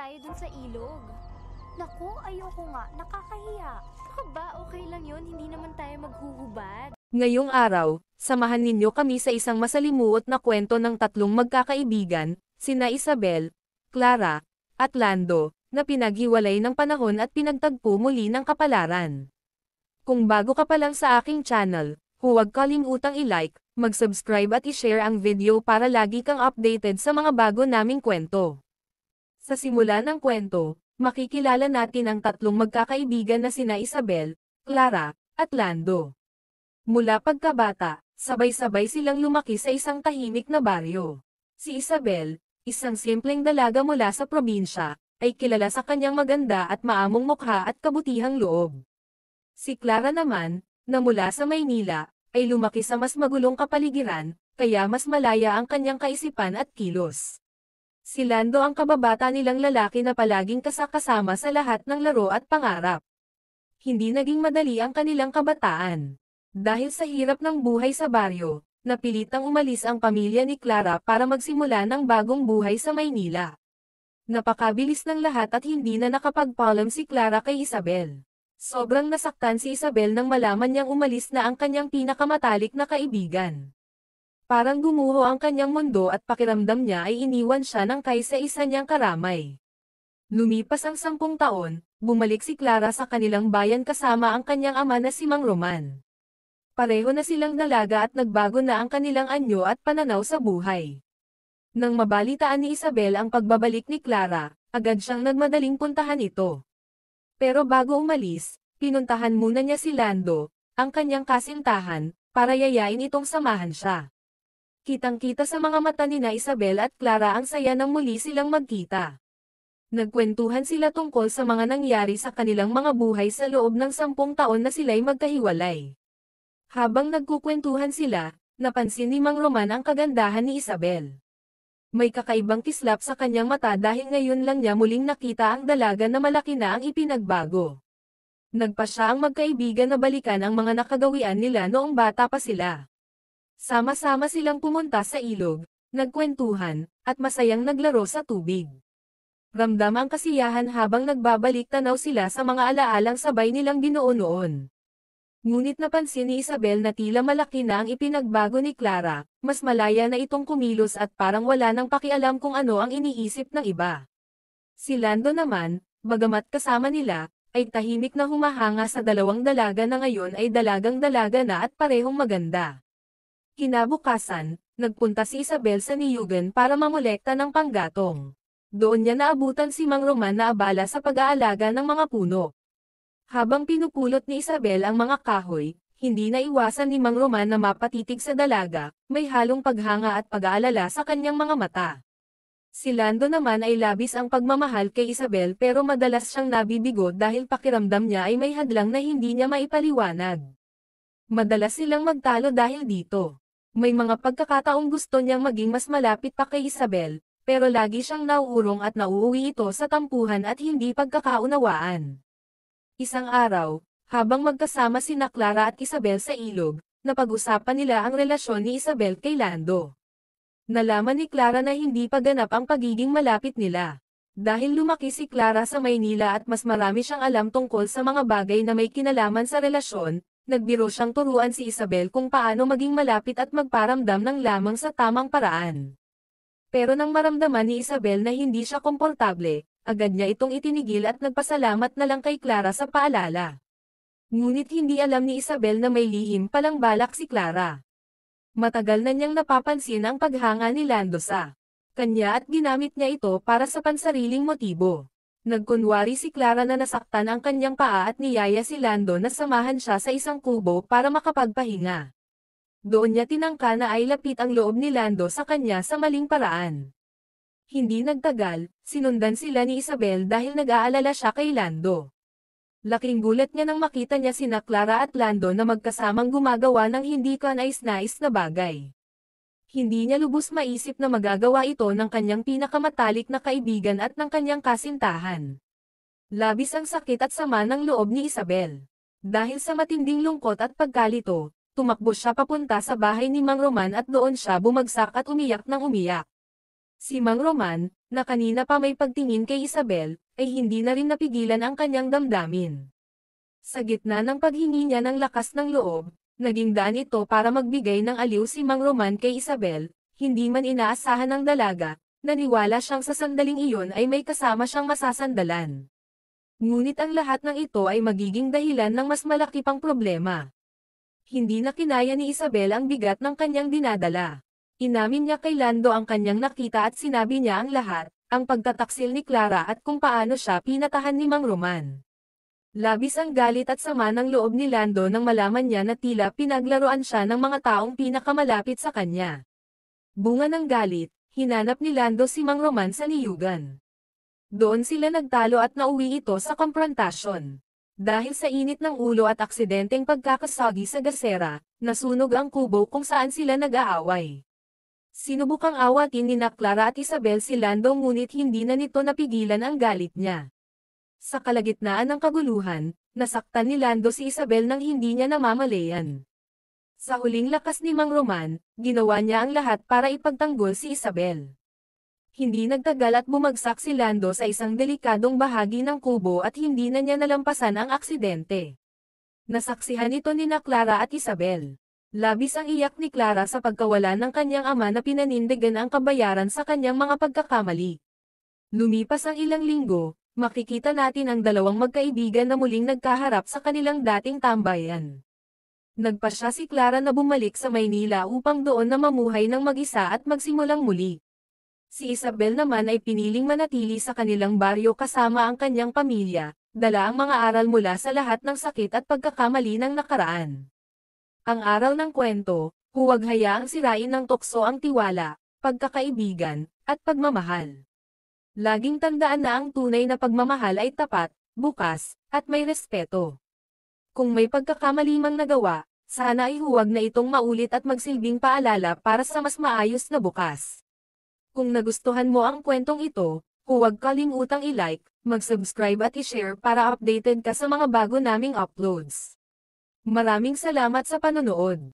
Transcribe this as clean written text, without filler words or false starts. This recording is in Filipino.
tayo dun sa ilog. Naku, ayoko nga. Nakakahiya. Baka ba okay lang yun? Hindi naman tayo maghuhubad. Ngayong araw, samahan ninyo kami sa isang masalimuot na kwento ng tatlong magkakaibigan, sina Isabel, Clara, at Lando, na pinaghiwalay ng panahon at pinagtagpo muli ng kapalaran. Kung bago ka pa lang sa aking channel, huwag kalimutang i-like, mag-subscribe at i-share ang video para lagi kang updated sa mga bago naming kwento. Sa simula ng kwento, makikilala natin ang tatlong magkakaibigan na sina Isabel, Clara, at Lando. Mula pagkabata, sabay-sabay silang lumaki sa isang tahimik na baryo. Si Isabel, isang simpleng dalaga mula sa probinsya, ay kilala sa kanyang maganda at maamong mukha at kabutihang loob. Si Clara naman, na mula sa Maynila, ay lumaki sa mas magulong kapaligiran, kaya mas malaya ang kanyang kaisipan at kilos. Si Lando ang kababata nilang lalaki na palaging kasama sa lahat ng laro at pangarap. Hindi naging madali ang kanilang kabataan. Dahil sa hirap ng buhay sa baryo, napilitang umalis ang pamilya ni Clara para magsimula ng bagong buhay sa Maynila. Napakabilis ng lahat at hindi na nakapagpaalam si Clara kay Isabel. Sobrang nasaktan si Isabel nang malaman niyang umalis na ang kanyang pinakamatalik na kaibigan. Parang gumuho ang kanyang mundo at pakiramdam niya ay iniwan siya ng kaysa-isa niyang karamay. Lumipas ang 10 taon, bumalik si Clara sa kanilang bayan kasama ang kanyang ama na si Mang Roman. Pareho na silang dalaga at nagbago na ang kanilang anyo at pananaw sa buhay. Nang mabalitaan ni Isabel ang pagbabalik ni Clara, agad siyang nagmadaling puntahan ito. Pero bago umalis, pinuntahan muna niya si Lando, ang kanyang kasintahan, para yayain itong samahan siya. Kitang-kita sa mga mata ni na Isabel at Clara ang saya nang muli silang magkita. Nagkwentuhan sila tungkol sa mga nangyari sa kanilang mga buhay sa loob ng 10 taon na sila'y magkahiwalay. Habang nagkukwentuhan sila, napansin ni Mang Roman ang kagandahan ni Isabel. May kakaibang kislap sa kanyang mata dahil ngayon lang niya muling nakita ang dalaga na malaki na ang ipinagbago. Nagpasya ang magkaibigan na balikan ang mga nakagawian nila noong bata pa sila. Sama-sama silang pumunta sa ilog, nagkwentuhan, at masayang naglaro sa tubig. Ramdam ang kasiyahan habang nagbabalik tanaw sila sa mga alaalang sabay nilang binuo noon. Ngunit napansin ni Isabel na tila malaki na ang ipinagbago ni Clara, mas malaya na itong kumilos at parang wala nang pakialam kung ano ang iniisip ng iba. Si Lando naman, bagamat kasama nila, ay tahimik na humahanga sa dalawang dalaga na ngayon ay dalagang-dalaga na at parehong maganda. Kinabukasan, nagpunta si Isabel sa niyugan para mamolekta ng panggatong. Doon niya naabutan si Mang Roman na abala sa pag-aalaga ng mga puno. Habang pinupulot ni Isabel ang mga kahoy, hindi na iwasan ni Mang Roman na mapatitig sa dalaga, may halong paghanga at pag-aalala sa kanyang mga mata. Si Lando naman ay labis ang pagmamahal kay Isabel pero madalas siyang nabibigo dahil pakiramdam niya ay may hadlang na hindi niya maipaliwanag. Madalas silang magtalo dahil dito. May mga pagkakataong gusto niyang maging mas malapit pa kay Isabel, pero lagi siyang nauurong at nauuwi ito sa tampuhan at hindi pagkakaunawaan. Isang araw, habang magkasama sina Clara at Isabel sa ilog, napag-usapan nila ang relasyon ni Isabel kay Lando. Nalaman ni Clara na hindi pa ganap ang pagiging malapit nila. Dahil lumaki si Clara sa Maynila at mas marami siyang alam tungkol sa mga bagay na may kinalaman sa relasyon, nagbiro siyang turuan si Isabel kung paano maging malapit at magparamdam ng lamang sa tamang paraan. Pero nang maramdaman ni Isabel na hindi siya komportable, agad niya itong itinigil at nagpasalamat na lang kay Clara sa paalala. Ngunit hindi alam ni Isabel na may lihim palang balak si Clara. Matagal na niyang napapansin ang paghanga ni Lando sa kanya at ginamit niya ito para sa pansariling motibo. Nagkunwari si Clara na nasaktan ang kanyang paa at niyaya si Lando na samahan siya sa isang kubo para makapagpahinga. Doon niya tinangka na ay lapit ang loob ni Lando sa kanya sa maling paraan. Hindi nagtagal, sinundan sila ni Isabel dahil nag-aalala siya kay Lando. Laking gulat niya nang makita niya sina Clara at Lando na magkasamang gumagawa ng hindi kanais-nais na bagay. Hindi niya lubos maisip na magagawa ito ng kanyang pinakamatalik na kaibigan at ng kanyang kasintahan. Labis ang sakit at sama ng loob ni Isabel. Dahil sa matinding lungkot at pagkalito, tumakbo siya papunta sa bahay ni Mang Roman at doon siya bumagsak at umiyak ng umiyak. Si Mang Roman, na kanina pa may pagtingin kay Isabel, ay hindi na rin napigilan ang kanyang damdamin. Sa gitna ng paghingi niya ng lakas ng loob, naging daan ito para magbigay ng aliw si Mang Roman kay Isabel, hindi man inaasahan ng dalaga, naniwala siyang sa sandaling iyon ay may kasama siyang masasandalan. Ngunit ang lahat ng ito ay magiging dahilan ng mas malaki pang problema. Hindi na kinaya ni Isabel ang bigat ng kanyang dinadala. Inamin niya kay Lando ang kanyang nakita at sinabi niya ang lahat, ang pagtataksil ni Clara at kung paano siya pinatahan ni Mang Roman. Labis ang galit at sama ng loob ni Lando nang malaman niya na tila pinaglaruan siya ng mga taong pinakamalapit sa kanya. Bunga ng galit, hinanap ni Lando si Mang Roman sa niyugan. Doon sila nagtalo at nauwi ito sa komprontasyon. Dahil sa init ng ulo at aksidenteng pagkakasagi sa gasera, nasunog ang kubo kung saan sila nag-aaway. Sinubukang awatin ni Clara at Isabel si Lando ngunit hindi na nito napigilan ang galit niya. Sa kalagitnaan ng kaguluhan, nasaktan ni Lando si Isabel nang hindi niya namamalayan. Sa huling lakas ni Mang Roman, ginawa niya ang lahat para ipagtanggol si Isabel. Hindi nagtagal at bumagsak si Lando sa isang delikadong bahagi ng kubo at hindi na niya nalampasan ang aksidente. Nasaksihan ito ni Clara at Isabel. Labis ang iyak ni Clara sa pagkawala ng kanyang ama na pinanindigan ang kabayaran sa kanyang mga pagkakamali. Lumipas ang ilang linggo, makikita natin ang dalawang magkaibigan na muling nagkaharap sa kanilang dating tambayan. Nagpasya si Clara na bumalik sa Maynila upang doon na mamuhay ng mag-isa at magsimulang muli. Si Isabel naman ay piniling manatili sa kanilang baryo kasama ang kanyang pamilya, dala ang mga aral mula sa lahat ng sakit at pagkakamali ng nakaraan. Ang aral ng kwento, huwag hayaang sirain ng tukso ang tiwala, pagkakaibigan, at pagmamahal. Laging tandaan na ang tunay na pagmamahal ay tapat, bukas, at may respeto. Kung may pagkakamali mang nagawa, sana ay huwag na itong maulit at magsilbing paalala para sa mas maayos na bukas. Kung nagustuhan mo ang kwentong ito, huwag kalimutang i-like, mag-subscribe at i-share para updated ka sa mga bago naming uploads. Maraming salamat sa panonood.